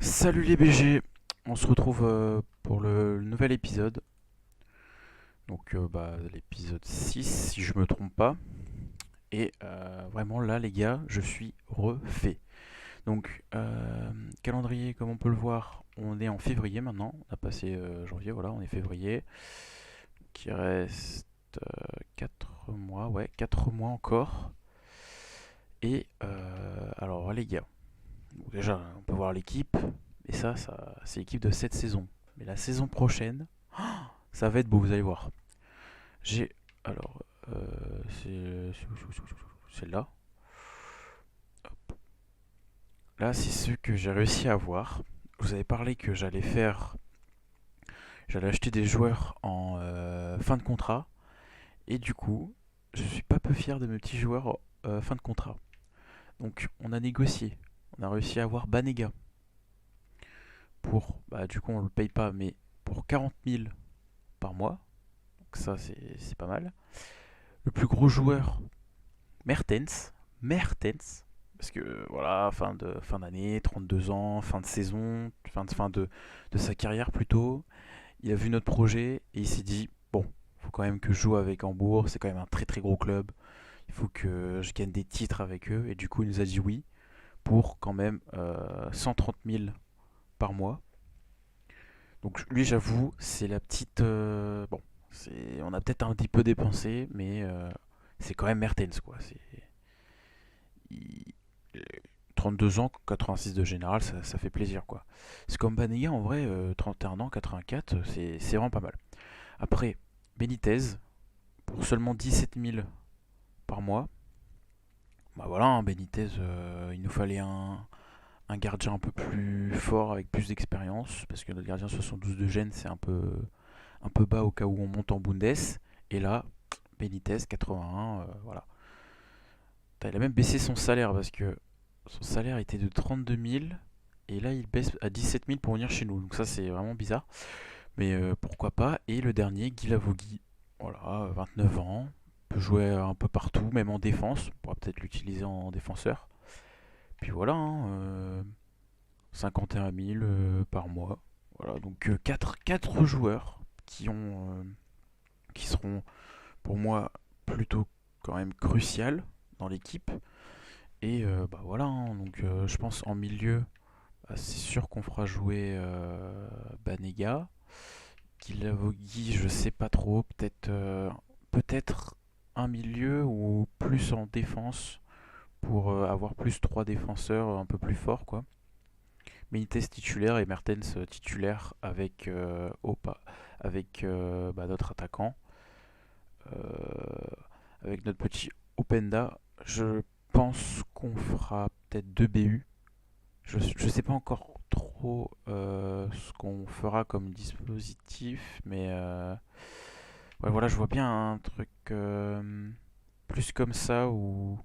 Salut les BG, on se retrouve pour le nouvel épisode, donc l'épisode 6 si je me trompe pas, et vraiment là les gars, je suis refait. Donc calendrier comme on peut le voir, on est en février maintenant, on a passé janvier, voilà, on est février, qui reste 4 mois, ouais, 4 mois encore, et alors les gars, donc, déjà on peut voir l'équipe, et ça c'est l'équipe de cette saison, mais la saison prochaine, ça va être beau, vous allez voir. J'ai. Alors, c'est là. Là, c'est ce que j'ai réussi à avoir. Je vous avais parlé que j'allais faire. J'allais acheter des joueurs en fin de contrat. Et du coup, je suis pas peu fier de mes petits joueurs fin de contrat. Donc, on a négocié. On a réussi à avoir Banega. Pour. Bah, du coup, on le paye pas, mais pour 40 000 par mois. Donc, ça, c'est pas mal. Le plus gros joueur, Mertens. Mertens. Parce que voilà, fin d'année, 32 ans, fin de saison, fin de sa carrière plutôt. Il a vu notre projet et il s'est dit bon, faut quand même que je joue avec Hambourg, c'est quand même un très très gros club. Il faut que je gagne des titres avec eux. Et du coup, il nous a dit oui pour quand même 130 000 par mois. Donc lui, j'avoue, c'est la petite. Bon, on a peut-être un petit peu dépensé, mais c'est quand même Mertens quoi. Il- 32 ans, 86 de général, ça fait plaisir quoi. C'est comme Banega en vrai, 31 ans, 84, c'est vraiment pas mal. Après, Benitez, pour seulement 17 000 par mois, bah voilà, hein, Benitez, il nous fallait un gardien un peu plus fort avec plus d'expérience, parce que notre gardien 72 de Gênes, c'est un peu bas au cas où on monte en Bundes. Et là, Benitez, 81, voilà. Il a même baissé son salaire parce que son salaire était de 32 000 et là il baisse à 17 000 pour venir chez nous. Donc ça c'est vraiment bizarre. Mais pourquoi pas. Et le dernier, Guy Lavogui, voilà, 29 ans, peut jouer un peu partout, même en défense. On pourra peut-être l'utiliser en défenseur. Puis voilà, hein, 51 000 par mois. Voilà, donc 4 joueurs qui seront pour moi plutôt quand même crucial dans l'équipe. Et bah voilà, hein, donc je pense en milieu, bah, c'est sûr qu'on fera jouer Banega. Guy, je sais pas trop, peut-être un milieu ou plus en défense pour avoir plus trois défenseurs un peu plus forts quoi. Benitez titulaire et Mertens titulaire avec Opa, avec notre attaquant, euh, avec notre petit Openda. Je pense qu'on fera peut-être deux BU. Je sais pas encore trop ce qu'on fera comme dispositif, mais ouais, voilà, je vois bien un truc plus comme ça ou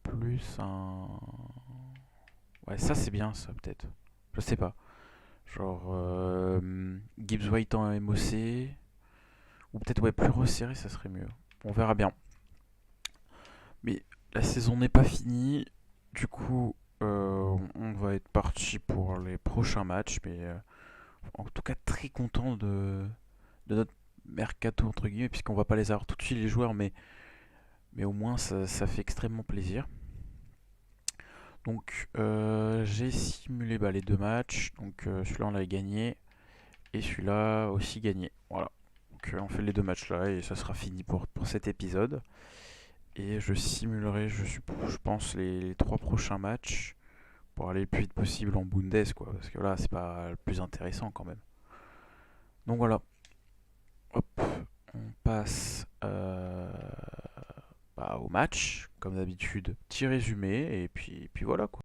plus un. Ouais, ça c'est bien, ça peut-être. Je sais pas. Genre Gibbs White en MOC, ou peut-être ouais, plus resserré, ça serait mieux. On verra bien. Mais la saison n'est pas finie. Du coup, on va être parti pour les prochains matchs. Mais en tout cas, très content de notre mercato, entre guillemets, puisqu'on va pas les avoir tout de suite, les joueurs, mais au moins ça fait extrêmement plaisir. Donc, j'ai simulé les deux matchs. Donc, celui-là, on l'a gagné. Et celui-là aussi gagné. Voilà. Donc, on fait les deux matchs là et ça sera fini pour cet épisode. Et je simulerai, je pense, les trois prochains matchs pour aller le plus vite possible en Bundes, quoi. Parce que là, c'est pas le plus intéressant quand même. Donc voilà. Hop, on passe au match. Comme d'habitude, petit résumé. Et puis voilà, quoi.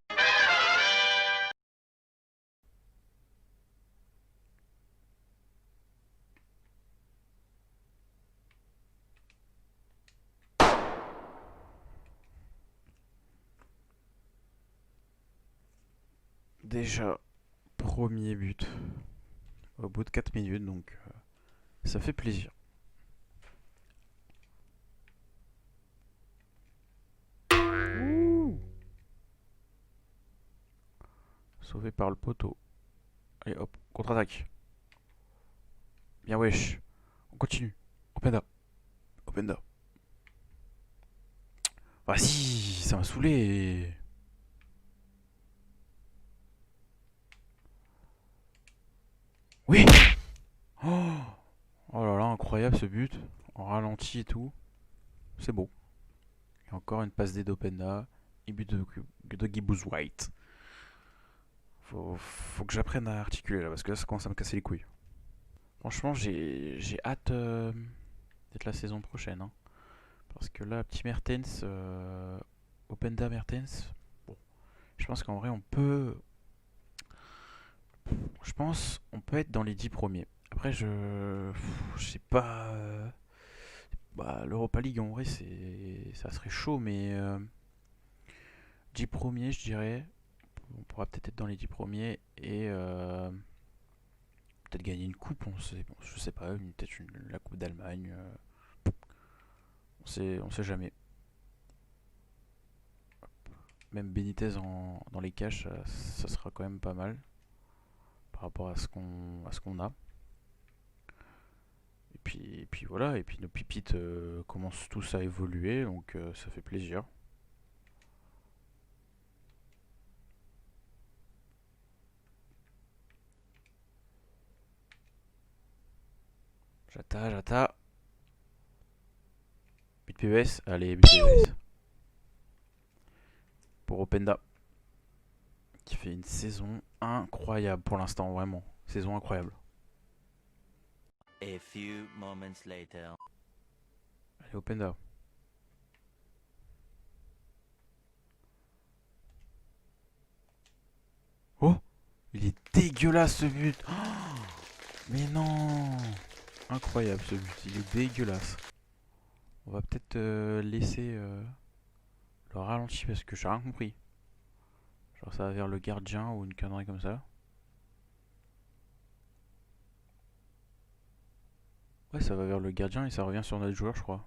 Déjà, premier but au bout de 4 minutes. Donc ça fait plaisir. Sauvé par le poteau. Allez hop, contre-attaque. Bien wesh. On continue. Openda. Openda. Vas-y, ça m'a saoulé. Oui. Oh, oh là là, incroyable ce but. En ralenti et tout. C'est beau. Et encore une passe d'Openda. Et but de Gibbous White. Faut que j'apprenne à articuler là, parce que là ça commence à me casser les couilles. Franchement, j'ai hâte d'être la saison prochaine, hein. Parce que là, petit Mertens, Openda Mertens, bon, je pense qu'en vrai on peut. Je pense on peut être dans les 10 premiers. Après, je sais pas. Bah, l'Europa League en vrai, ça serait chaud, mais 10 premiers, je dirais. On pourra peut-être être dans les 10 premiers et peut-être gagner une coupe, je sais pas, peut-être la Coupe d'Allemagne. On sait jamais. Même Benitez dans les caches, ça sera quand même pas mal par rapport à ce qu'on a. Et puis voilà, et puis nos pipites commencent tous à évoluer, donc ça fait plaisir. J'attends. But PES, allez, but PES. Pour Openda, qui fait une saison incroyable pour l'instant, vraiment. Saison incroyable. A few moments later. Allez, Openda. Oh, il est dégueulasse ce but. Oh, mais non. Incroyable ce but, il est dégueulasse. On va peut-être laisser le ralenti parce que j'ai rien compris. Genre ça va vers le gardien ou une connerie comme ça. Ouais, ça va vers le gardien et ça revient sur notre joueur, je crois.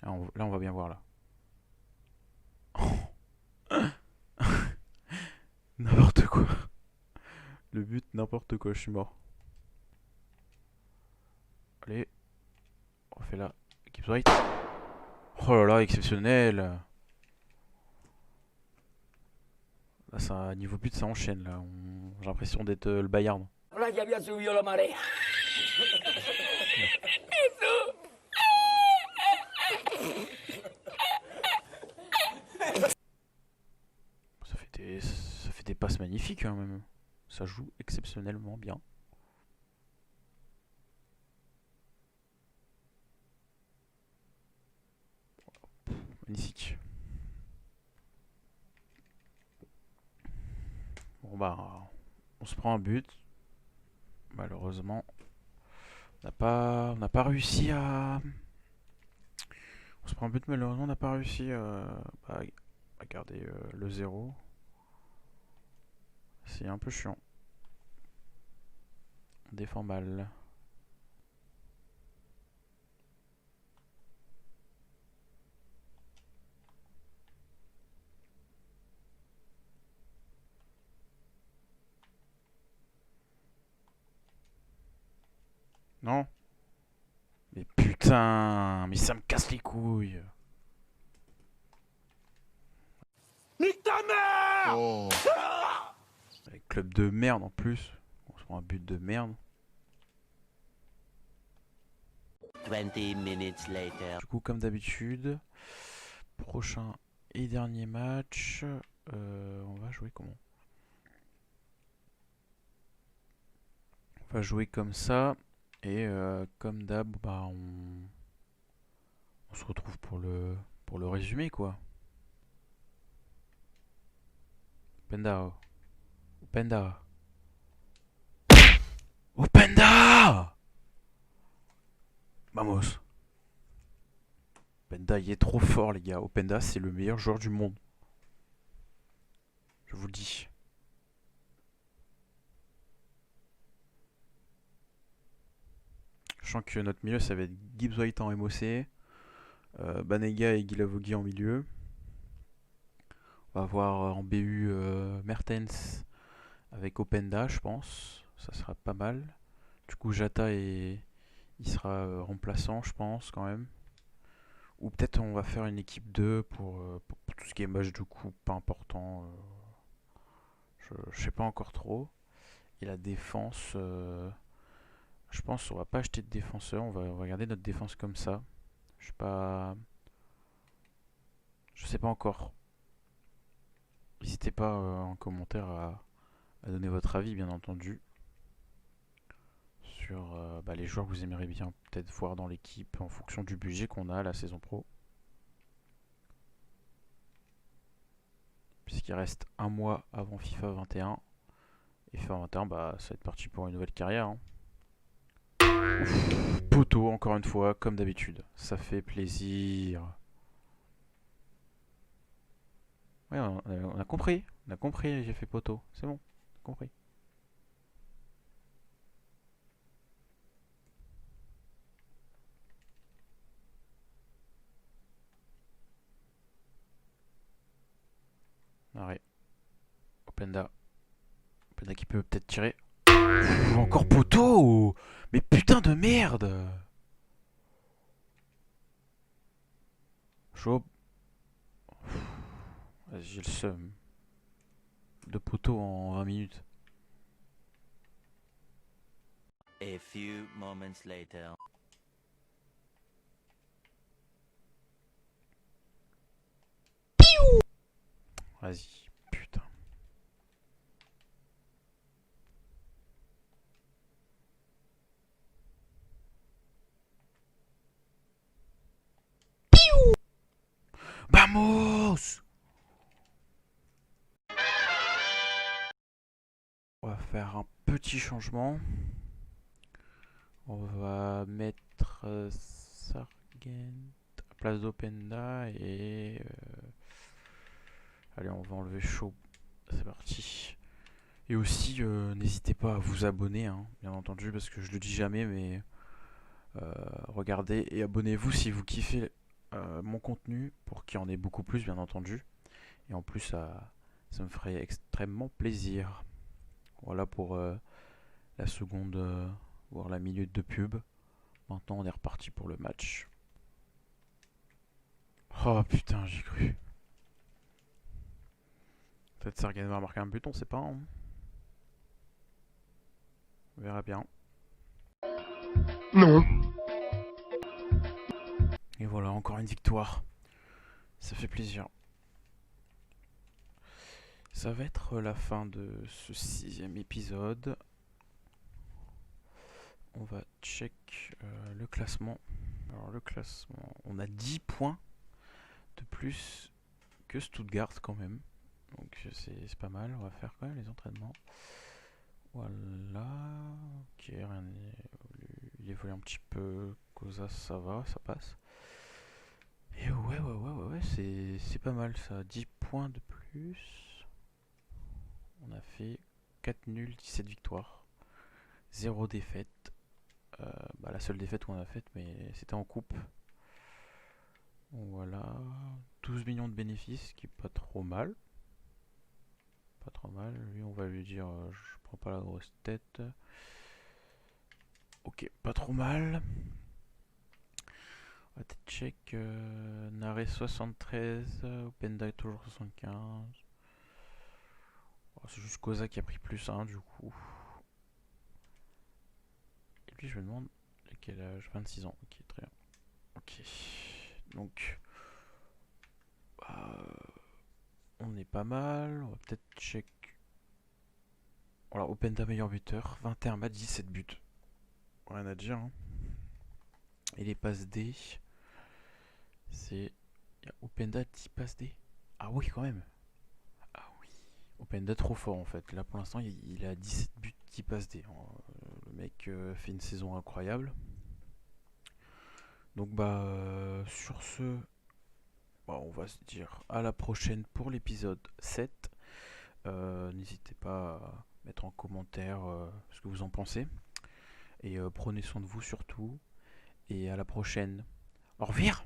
Là, on va bien voir là. N'importe quoi. Le but, n'importe quoi, je suis mort. Allez, on refait là. Gibbs White. Oh là là, exceptionnel. Là, ça, niveau but, ça enchaîne là. J'ai l'impression d'être le Bayern. Ahora ya había subido la marea. Ça fait des passes magnifiques hein, même. Ça joue exceptionnellement bien. Magnifique. Bon bah, on se prend un but. Malheureusement, on n'a pas réussi à. On se prend un but, malheureusement, on n'a pas réussi à garder le zéro. C'est un peu chiant. On défend mal. Non? Mais putain, mais ça me casse les couilles. ¡Nique ta mère! Oh. Avec club de merde en plus. On se prend un but de merde. 20 minutes later. Du coup, comme d'habitude, prochain et dernier match. On va jouer comment? On va jouer comme ça. Et comme d'hab, bah, on se retrouve pour le résumé quoi. Openda. Openda. Openda! Vamos. Openda, il est trop fort, les gars. Openda, c'est le meilleur joueur du monde. Je vous le dis. Je sens que notre milieu, ça va être Gibbs White en MOC. Banega et Guilavogui en milieu. On va voir en BU Mertens avec Openda, je pense. Ça sera pas mal. Du coup, il sera remplaçant, je pense, quand même. Ou peut-être on va faire une équipe 2 pour tout ce qui est match de coupe, pas important. Je sais pas encore trop. Et la défense, je pense qu'on va pas acheter de défenseur. On va garder notre défense comme ça. Je sais pas. Je sais pas encore. N'hésitez pas en commentaire à donner votre avis, bien entendu, sur les joueurs que vous aimeriez bien peut-être voir dans l'équipe en fonction du budget qu'on a à la saison pro. Puisqu'il reste un mois avant FIFA 21. Et FIFA 21, bah, ça va être parti pour une nouvelle carrière. Hein. Ouf, poteau, encore une fois, comme d'habitude. Ça fait plaisir. Ouais, on a compris. On a compris, j'ai fait poteau. C'est bon, on a compris. Arrête. Openda. Openda qui peut peut-être tirer. Ouh, encore poteau. Mais putain de merde. Chaud. J'ai le seum. De poteau en 20 minutes. A few moments later. Vas-y, putain. Vamos! On va faire un petit changement. On va mettre Sargent à place d'Openda et... allez, on va enlever Shaw. C'est parti. Et aussi, n'hésitez pas à vous abonner, hein, bien entendu, parce que je le dis jamais, mais regardez et abonnez-vous si vous kiffez mon contenu, pour qu'il y en ait beaucoup plus, bien entendu. Et en plus, ça me ferait extrêmement plaisir. Voilà pour la seconde, voire la minute de pub. Maintenant, on est reparti pour le match. Oh putain, j'y cru. Peut-être Sergen va marquer un but, on sait pas. Hein. On verra bien. Non. Et voilà, encore une victoire. Ça fait plaisir. Ça va être la fin de ce 6e épisode. On va check le classement. Alors le classement, on a 10 points de plus que Stuttgart quand même. Donc c'est pas mal, on va faire quand même les entraînements. Voilà, ok, rien il évolue un petit peu, Cosa ça va, ça passe. Et ouais, c'est pas mal ça, 10 points de plus. On a fait 4 nuls, 17 victoires, 0 défaite. La seule défaite qu'on a faite, mais c'était en coupe. Voilà, 12 millions de bénéfices, qui est pas trop mal. Pas trop mal. Lui, on va lui dire, je prends pas la grosse tête. Ok, pas trop mal. On va check. Nare 73, Openda toujours 75. Oh, c'est juste Koza qui a pris plus 1 du coup. Et puis je me demande quel âge, 26 ans. Ok, très bien. Ok. Donc, on est pas mal. On va peut-être check. Voilà, Openda meilleur buteur. 21 matchs, 17 buts. Rien à dire. Hein. Et les passes D. C'est. Il y a Openda 10 passes D. Ah oui, quand même. Ah oui. Openda trop fort en fait. Là pour l'instant, il a 17 buts, 10 passes D. Le mec fait une saison incroyable. Donc sur ce, on va se dire à la prochaine pour l'épisode 7. N'hésitez pas à mettre en commentaire ce que vous en pensez. Et prenez soin de vous surtout. Et à la prochaine. Au revoir.